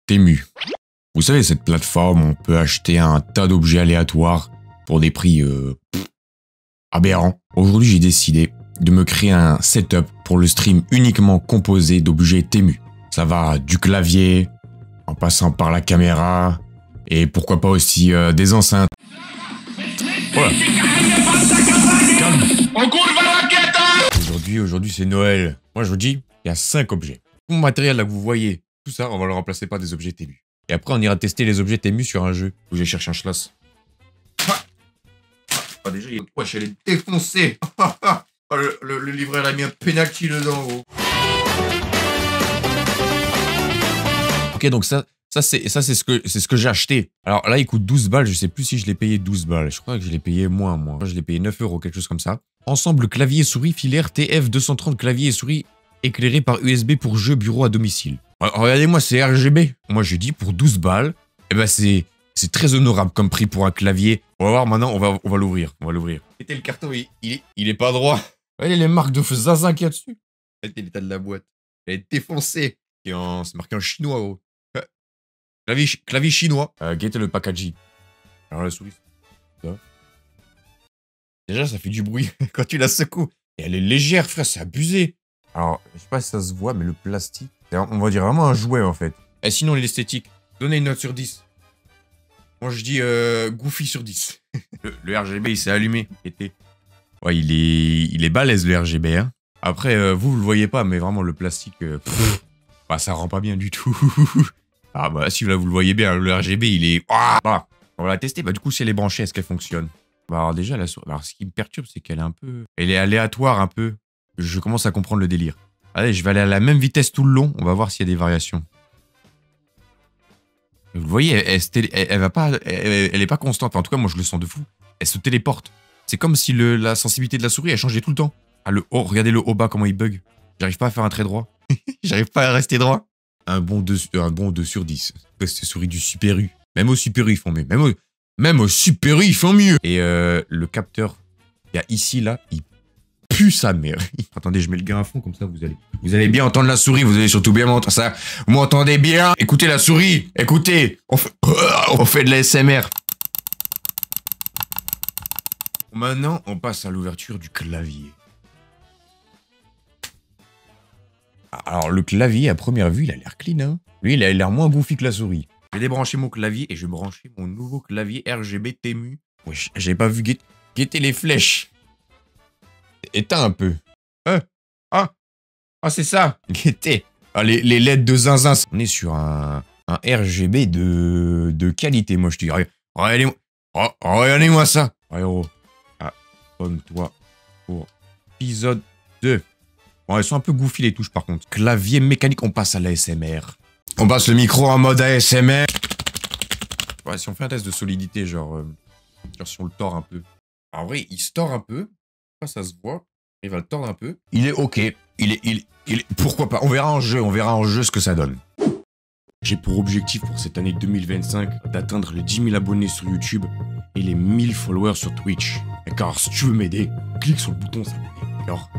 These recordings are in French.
Temu. Vous savez, cette plateforme, on peut acheter un tas d'objets aléatoires pour des prix aberrants. Aujourd'hui, j'ai décidé de me créer un setup pour le stream uniquement composé d'objets Temu. Ça va du clavier, en passant par la caméra, et pourquoi pas aussi des enceintes. Voilà. Calme. Aujourd'hui c'est Noël. Moi je vous dis, il y a 5 objets. Tout mon matériel là que vous voyez, tout ça, on va le remplacer par des objets Temu. Et après on ira tester les objets Temu sur un jeu où j'ai cherché un schlass. Ah, déjà, wesh, elle est défoncée. Le livreur a mis un penalty dedans, gros. Ok, donc ça c'est ce que j'ai acheté. Alors là, il coûte 12 balles. Je sais plus si je l'ai payé 12 balles. Je crois que je l'ai payé moins. Je l'ai payé 9 €, quelque chose comme ça. Ensemble clavier et souris filaire TF230 clavier et souris éclairé par USB pour jeux bureau à domicile. Regardez-moi, c'est RGB. Moi, je dis pour 12 balles, eh ben c'est très honorable comme prix pour un clavier. On va voir maintenant, on va l'ouvrir. On va l'ouvrir. C'était le carton, il est pas droit. Regardez les marques de zinzin qu'il y a dessus. Regardez l'état de la boîte. Elle est défoncée. C'est marqué en chinois, gros. Clavier chinois. Guettez le packaging. Alors la souris. Ça. Déjà, ça fait du bruit quand tu la secoues. Et elle est légère, frère, c'est abusé. Alors, je sais pas si ça se voit, mais le plastique, on va dire vraiment un jouet, en fait. Et sinon, l'esthétique, donnez une note sur 10. Moi, je dis Goofy sur 10. le RGB, il s'est allumé. Ouais, il est balèze, le RGB, hein. Après, vous le voyez pas, mais vraiment, le plastique, bah, ça rend pas bien du tout. Ah bah si là vous le voyez bien, le RGB il est... Voilà. On va la tester, bah du coup si elle est branchée, est-ce qu'elle fonctionne? Bah alors déjà, alors ce qui me perturbe c'est qu'elle est un peu... Elle est aléatoire un peu. Je commence à comprendre le délire. Allez, je vais aller à la même vitesse tout le long, on va voir s'il y a des variations. Vous voyez, elle va pas... Elle est pas constante, en tout cas moi je le sens de fou. Elle se téléporte. C'est comme si la sensibilité de la souris elle changeait tout le temps. Ah le haut, regardez le haut bas comment il bug. J'arrive pas à faire un trait droit. J'arrive pas à rester droit. Un bon 2 sur 10. C'est souris du Super U. Même au Super U, ils font mieux. Même au Super U, ils font mieux. Et le capteur, il y a ici, là, il pue sa mère. Attendez, je mets le gain à fond, comme ça, vous allez bien entendre la souris. Vous allez surtout bien m'entendre ça. Vous m'entendez bien? Écoutez la souris. Écoutez. On fait de l'ASMR. Maintenant, on passe à l'ouverture du clavier. Alors, le clavier, à première vue, il a l'air clean, hein. Lui, il a l'air moins goofy que la souris. Je vais débrancher mon clavier et je vais brancher mon nouveau clavier RGB Temu. Wesh, j'avais pas vu guetter les flèches. Éteins un peu. Ah, c'est ça. Guettez. Ah, les LED de zinzin. On est sur un RGB de qualité, moi, je te dis. Regardez-moi ça. Aéro. Abonne-toi pour épisode 2. Bon, elles sont un peu goofy les touches par contre. Clavier mécanique, on passe à l'ASMR. On passe le micro en mode ASMR. Ouais, si on fait un test de solidité, genre si on le tord un peu. En vrai, il se tord un peu. Ça se voit. Il va le tordre un peu. Il est ok. Il est... Pourquoi pas? On verra en jeu ce que ça donne. J'ai pour objectif pour cette année 2025 d'atteindre les 10 000 abonnés sur YouTube et les 1000 followers sur Twitch. Car si tu veux m'aider, clique sur le bouton s'abonner. Alors...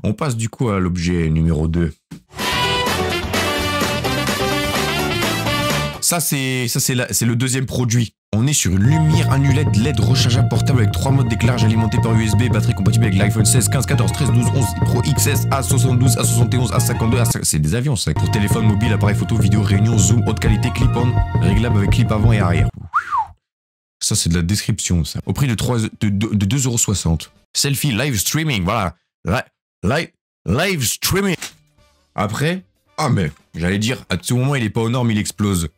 On passe du coup à l'objet numéro 2. Ça, c'est le deuxième produit. On est sur une lumière annulette LED rechargeable portable avec 3 modes d'éclairage alimentés par USB, batterie compatible avec l'iPhone 16, 15, 14, 13, 12, 11 Pro XS, A72, A71, A52, A50. C'est des avions, ça. Pour téléphone mobile, appareil photo, vidéo, réunion, zoom, haute qualité, clip-on, réglable avec clip avant et arrière. Ça, c'est de la description, ça. Au prix de 2,60 €. Selfie, live streaming, voilà. Live streaming. Après, mais j'allais dire, à tout moment, il est pas aux normes, il explose.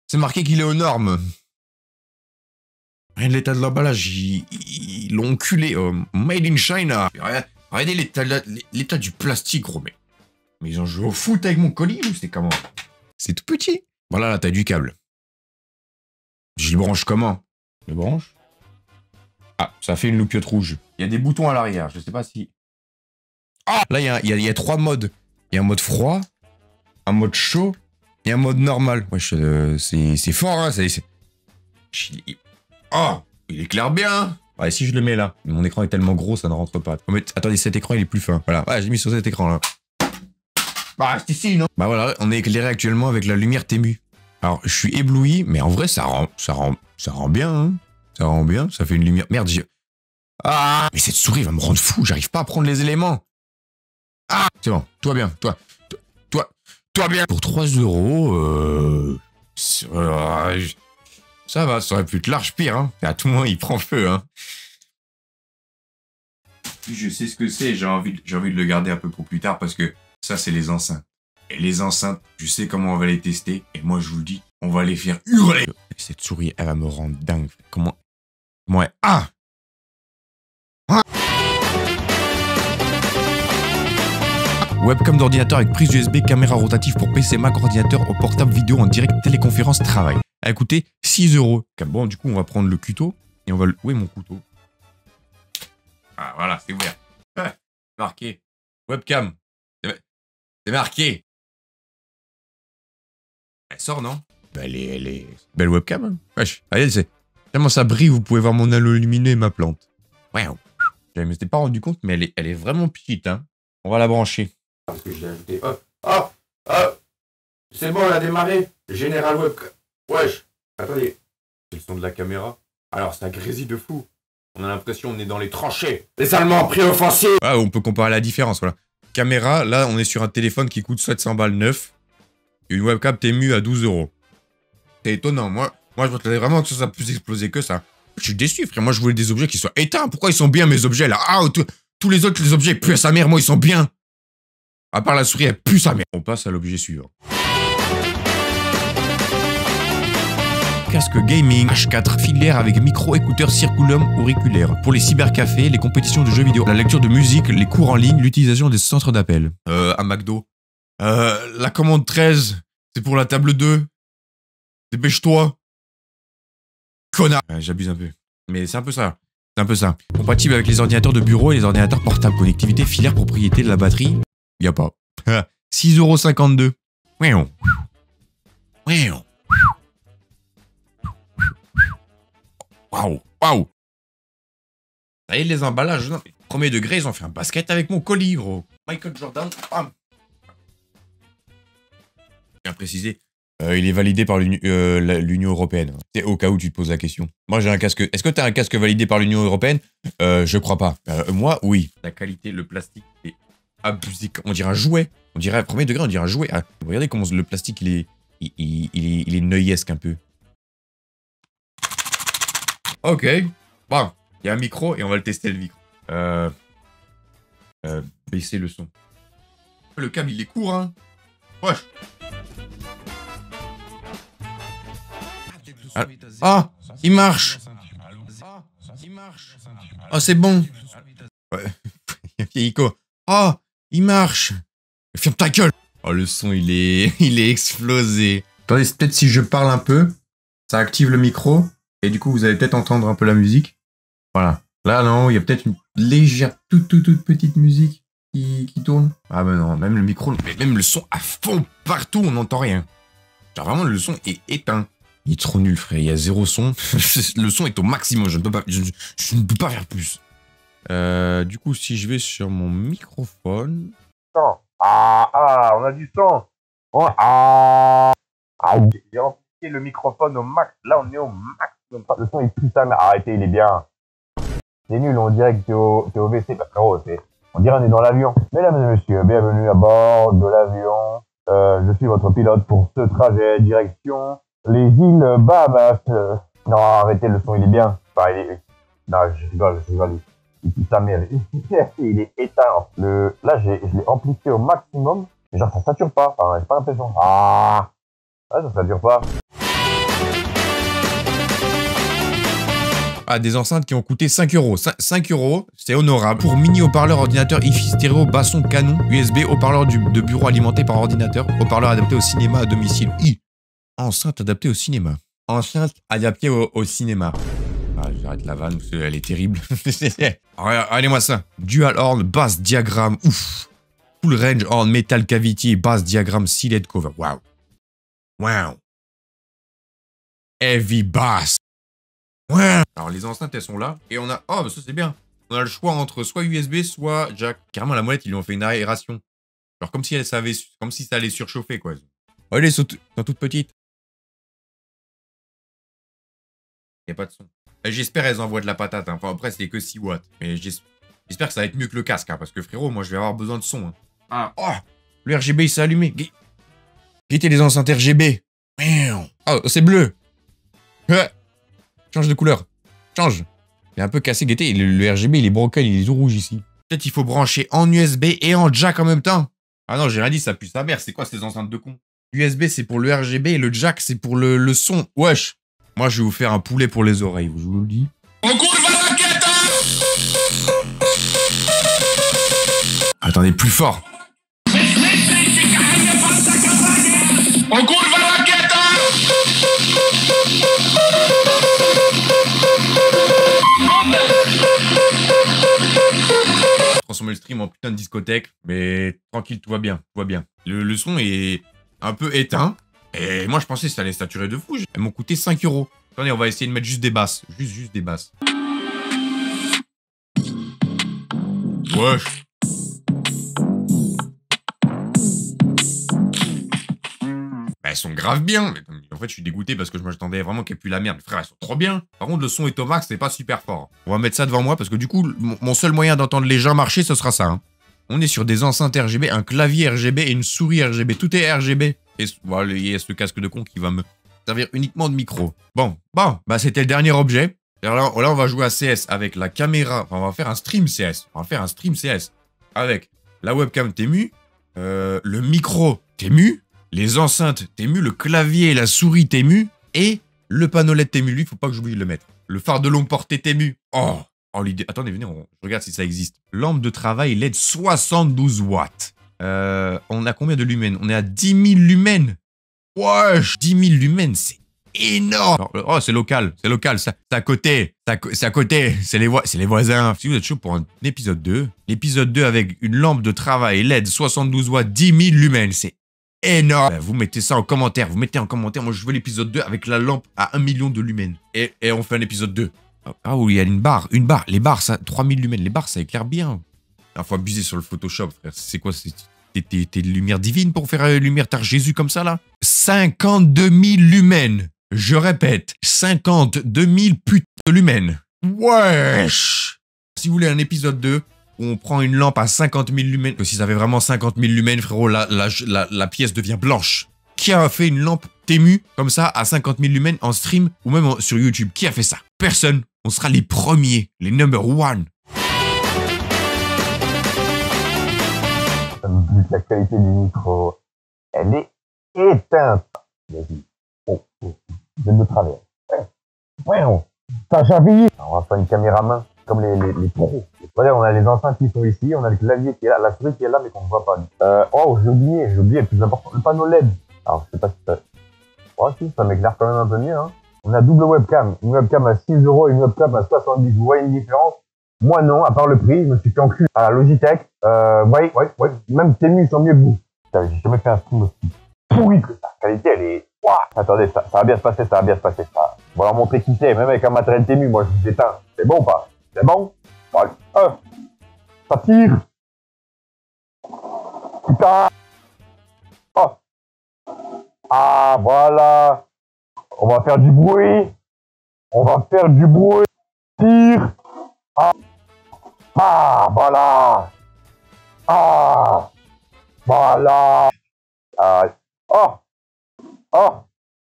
C'est marqué qu'il est aux normes. Rien de l'état de l'emballage, ils l'ont enculé. Made in China. Regardez l'état du plastique, gros, mais ils ont joué au foot avec mon colis ou c'est comment? C'est tout petit. Voilà la taille du câble. Je le branche comment? Je le branche. Ah, ça fait une loupiote rouge. Il y a des boutons à l'arrière, je sais pas si... Là, il y a 3 modes. Il y a un mode froid, un mode chaud et un mode normal. Wesh, c'est fort, hein. Il éclaire bien. Ouais, si je le mets là, mon écran est tellement gros, ça ne rentre pas. Oh, mais attendez, cet écran, il est plus fin. Voilà, ouais, j'ai mis sur cet écran là. Bah, c'est ici, non? Bah voilà, on est éclairé actuellement avec la lumière ténue. Alors, je suis ébloui, mais en vrai, ça rend bien, hein. Ça rend bien, ça fait une lumière. Merde, j'ai... Ah! Mais cette souris va me rendre fou, j'arrive pas à prendre les éléments. Ah! C'est bon, toi bien, toi bien. Pour 3 €, ça va, ça aurait pu être large pire, hein. À tout moment, il prend feu, hein. Je sais ce que c'est, j'ai envie de le garder un peu pour plus tard parce que ça, c'est les enceintes. Et les enceintes, je sais comment on va les tester. Et moi, je vous le dis, on va les faire hurler. Cette souris, elle va me rendre dingue. Comment elle... Ah! Webcam d'ordinateur avec prise USB, caméra rotative pour PC, Mac, ordinateur, au portable, vidéo en direct, téléconférence, travail. À écouter, 6 €. Bon, du coup, on va prendre le couteau et on va le... Où est mon couteau? Ah, voilà, c'est ouvert. Ah, marqué. Webcam. C'est marqué. Elle sort, non? Bah, elle est... Belle webcam, hein. Wesh. Allez, c'est... Tellement ça brille, vous pouvez voir mon halo lumineux et ma plante. Ouais. Je ne m'étais pas rendu compte, mais elle est vraiment petite, hein. On va la brancher. Parce que je l'ai ajouté. Hop. C'est bon, elle a démarré. Général webcam. Wesh. Attendez. C'est le son de la caméra. Alors, ça grésille de fou. On a l'impression qu'on est dans les tranchées. Les Allemands pris offensif. Ah, on peut comparer la différence, voilà. Caméra, là, on est sur un téléphone qui coûte 700 balles neuf. Une webcam Temu à 12 €. C'est étonnant. Moi, je m'attendais vraiment que ça puisse exploser que ça. Je suis déçu, frère. Moi, je voulais des objets qui soient éteints. Pourquoi ils sont bien, mes objets, là? Ah, tous les autres, les objets puent à sa mère. Moi, ils sont bien. À part la souris, elle pue sa mère. On passe à l'objet suivant. Casque gaming H4 filaire avec micro, écouteur, circulum auriculaire. Pour les cybercafés, les compétitions de jeux vidéo, la lecture de musique, les cours en ligne, l'utilisation des centres d'appel. À McDo. La commande 13, c'est pour la table 2. Dépêche-toi. Connard. J'abuse un peu. Mais c'est un peu ça. C'est un peu ça. Compatible avec les ordinateurs de bureau et les ordinateurs portables. Connectivité, filaire, propriété de la batterie. Y a pas. 6,52 €. Waouh. Ça y est, les emballages. Non, premier degré, ils ont fait un basket avec mon colis, gros. Michael Jordan. Bam. Bien précisé. Il est validé par l'Union Européenne. C'est au cas où tu te poses la question. Moi, j'ai un casque. Est-ce que tu as un casque validé par l'Union Européenne? Je crois pas. Moi, oui. La qualité, le plastique est abusé. On dirait un jouet. On dirait, à premier degré, on dirait un jouet. Ah, regardez comment le plastique, il est neuillesque un peu. Ok. Bon, il y a un micro et on va le tester, le micro. Baisser le son. Le câble, il est court, hein. Wesh. Ah, il marche. Ah, c'est bon. Ouais. Ah, il marche. Ferme ta gueule. Oh, le son, il est explosé. Attendez, peut-être si je parle un peu, ça active le micro. Et du coup, vous allez peut-être entendre un peu la musique. Voilà. Là, non, il y a peut-être une légère, toute petite musique qui tourne. Ah ben non, même le micro, même le son à fond partout, on n'entend rien. Genre vraiment, le son est éteint. Il est trop nul, frère. Il y a zéro son. Le son est au maximum. Je ne peux pas faire plus. Du coup, si je vais sur mon microphone... On a du son. J'ai amplifié le microphone au max. Là, on est au max. Le son est plus ça. Arrêtez, il est bien. C'est nul, on dirait que t'es au WC. Bah, frérot, on dirait qu'on est dans l'avion. Mesdames et messieurs, bienvenue à bord de l'avion. Je suis votre pilote pour ce trajet. Direction les îles Bahamas. Non, arrêtez, le son, il est bien. Enfin, non, je rigole. Il pue sa mère. Il est éteint. Là, je l'ai amplifié au maximum. Mais genre, ça sature pas. Enfin, j'ai pas l'impression. Ah, ça sature pas. Ah, des enceintes qui ont coûté 5 €. 5 €, c'est honorable. Pour mini haut-parleur, ordinateur, hi-fi, stéréo, basson, canon, USB, haut-parleur de bureau alimenté par ordinateur, haut-parleur adapté au cinéma à domicile. Enceinte adaptée au cinéma. Enceinte adaptée au cinéma. Ah, j'arrête la vanne parce qu'elle est terrible. Regardez-moi ça. Dual horn, bass, diagramme, ouf. Full range horn, metal cavity, bass, diagramme, sealed cover. Wow. Heavy bass. Ouais. Alors les enceintes, elles sont là. Et on a... Oh, bah ça c'est bien. On a le choix entre soit USB, soit jack. Carrément, la molette, ils lui ont fait une aération. Genre comme si elle savait... Comme si ça allait surchauffer, quoi. Oh, elles sont toutes petites. Y a pas de son. J'espère elles envoient de la patate. Hein. Enfin, après, c'est que 6 watts. Mais j'espère que ça va être mieux que le casque. Hein, parce que frérot, moi, je vais avoir besoin de son. Hein. Ah, oh, le RGB, il s'est allumé. Guettez les enceintes RGB. Oh, c'est bleu. Change de couleur. Change. Il est un peu cassé. Guettez, le RGB, il est broken. Il est tout rouge ici. Peut-être il faut brancher en USB et en jack en même temps. Ah non, j'ai rien dit, ça pue sa mère. C'est quoi ces enceintes de con? USB, c'est pour le RGB et le jack, c'est pour le son. Wesh. Moi, je vais vous faire un poulet pour les oreilles, je vous le dis. On court la raquette. Attendez, plus fort. On court la raquette. Transformer le stream en putain de discothèque, mais tranquille, tout va bien, tout va bien. Le son est un peu éteint. Et moi, je pensais que ça allait saturer de fou. Elles m'ont coûté 5 €. Attendez, on va essayer de mettre juste des basses. Juste des basses. Wesh. Bah, elles sont grave bien. En fait, je suis dégoûté parce que je m'attendais vraiment qu'elles puent la merde. Frère, elles sont trop bien. Par contre, le son est au max, c'est pas super fort. On va mettre ça devant moi parce que du coup, mon seul moyen d'entendre les gens marcher, ce sera ça. Hein. On est sur des enceintes RGB, un clavier RGB et une souris RGB. Tout est RGB. Et voilà, il y a ce casque de con qui va me servir uniquement de micro. Bon, bah c'était le dernier objet. Alors là, on va jouer à CS avec la caméra. Enfin, on va faire un stream CS. On va faire un stream CS avec la webcam Temu, le micro Temu, les enceintes Temu, le clavier et la souris Temu et le panneau LED Temu. Lui, faut pas que j'oublie de le mettre. Le phare de longue portée Temu. Oh l'idée. Attendez, venez, je regarde si ça existe. Lampe de travail LED 72 watts. On a combien de lumens? On est à 10 000 lumens. Wesh, 10 000 lumens, c'est énorme. Oh, c'est local, c'est à côté, c'est les voisins. Si vous êtes chaud pour un épisode 2, l'épisode 2 avec une lampe de travail LED 72 watts, 10 000 lumens, c'est énorme. Vous mettez ça en commentaire, moi je veux l'épisode 2 avec la lampe à 1 million de lumens. Et on fait un épisode 2. Ah oui, il y a une barre, les barres, ça, 3000 lumens, les barres, ça éclaire bien. Il faut abuser sur le Photoshop, frère. C'est quoi? T'es lumière divine pour faire lumière tar Jésus comme ça, là? 52 000 lumens. Je répète, 52 000 putains de lumens. Wesh! Si vous voulez un épisode 2, où on prend une lampe à 50 000 lumens, que si ça avait vraiment 50 000 lumens, frérot, la pièce devient blanche. Qui a fait une lampe Temu, comme ça, à 50 000 lumens en stream, ou même sur YouTube? Qui a fait ça? Personne. On sera les premiers, les number one. La qualité du micro, elle est éteinte. Vas-y. De travers. Ouais, ça a chapillé. On va faire une caméra main, comme les pros. On a les enceintes qui sont ici, on a le clavier qui est là, la souris qui est là, mais qu'on ne voit pas. J'ai oublié le plus important, le panneau LED. Alors, je sais pas si ça... Oh, si, ça m'éclaire quand même un peu mieux, hein. On a double webcam. Une webcam à 6 € et une webcam à 70. Vous voyez une différence? Moi, non, à part le prix, je me suis fait enculer à la Logitech. Ouais. Même Temu, ils sont mieux que vous. J'ai jamais fait un stream aussi pourri que ça. La qualité, elle est... Ouah. Attendez, ça va bien se passer, ça. Bon, alors, montrer qui c'est, même avec un matériel Temu, moi, je vous éteins. C'est bon ou pas? C'est bon? Bon, allez. Ça tire. Putain. Oh. Ah, voilà. On va faire du bruit. Tire. Voilà. Voilà.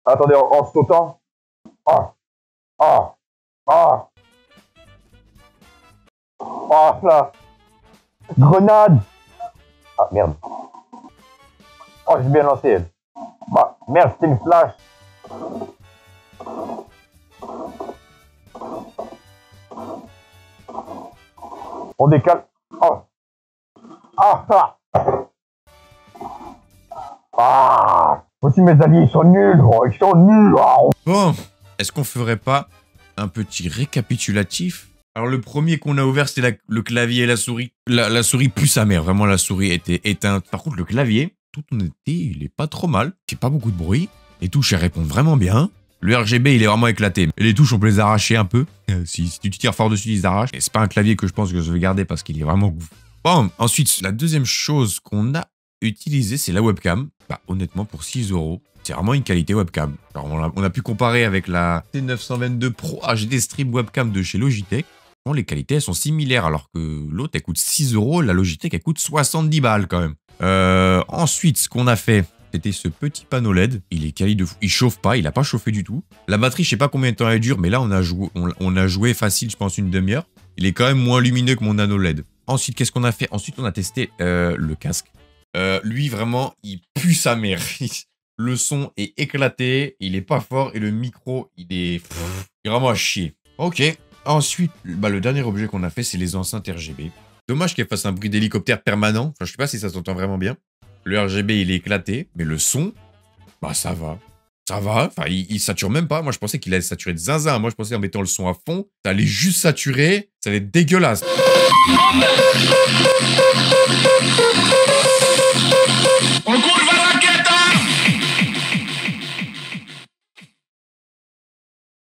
Attendez, en sautant. Là. Grenade. Ah, merde. Oh, j'ai bien lancé, elle. Bah, merde, c'était une flash. On décale. Aussi mes alliés, ils sont nuls. Bon, est-ce qu'on ferait pas un petit récapitulatif? Alors le premier qu'on a ouvert, c'était le clavier et la souris. La souris pue sa mère, vraiment la souris était éteinte. Par contre le clavier, toute honnêteté, il est pas trop mal. Il fait pas beaucoup de bruit. Les touches, elles répondent vraiment bien. Le RGB, il est vraiment éclaté. Et les touches, on peut les arracher un peu. Si tu tires fort dessus, ils arrachent. Et c'est pas un clavier que je pense que je vais garder parce qu'il est vraiment... Bon, ensuite, la deuxième chose qu'on a utilisée, c'est la webcam. Bah, honnêtement, pour 6 €, c'est vraiment une qualité webcam. Alors, on a pu comparer avec la T922 Pro HD Stream Webcam de chez Logitech. Bon, les qualités, elles sont similaires, alors que l'autre, elle coûte 6 €. La Logitech, elle coûte 70 balles quand même. Ensuite, ce qu'on a fait, c'était ce petit panneau LED. Il est quali de fou. Il chauffe pas, il a pas chauffé du tout. La batterie, je sais pas combien de temps elle dure, mais là, on a joué facile, je pense, une demi-heure. Il est quand même moins lumineux que mon nano LED. Ensuite, qu'est-ce qu'on a fait? Ensuite, on a testé le casque. Lui, vraiment, il pue sa mère. Le son est éclaté, il est pas fort, et le micro, il est vraiment à chier. Ok. Ensuite, bah, le dernier objet qu'on a fait, c'est les enceintes RGB. Dommage qu'elle fasse un bruit d'hélicoptère permanent. Enfin, je sais pas si ça s'entend vraiment bien. Le RGB, il est éclaté, mais le son, bah ça va. Ça va, enfin, il sature même pas. Moi, je pensais qu'il allait saturer de zinzin. Moi, je pensais en mettant le son à fond, ça allait juste saturer, ça allait être dégueulasse.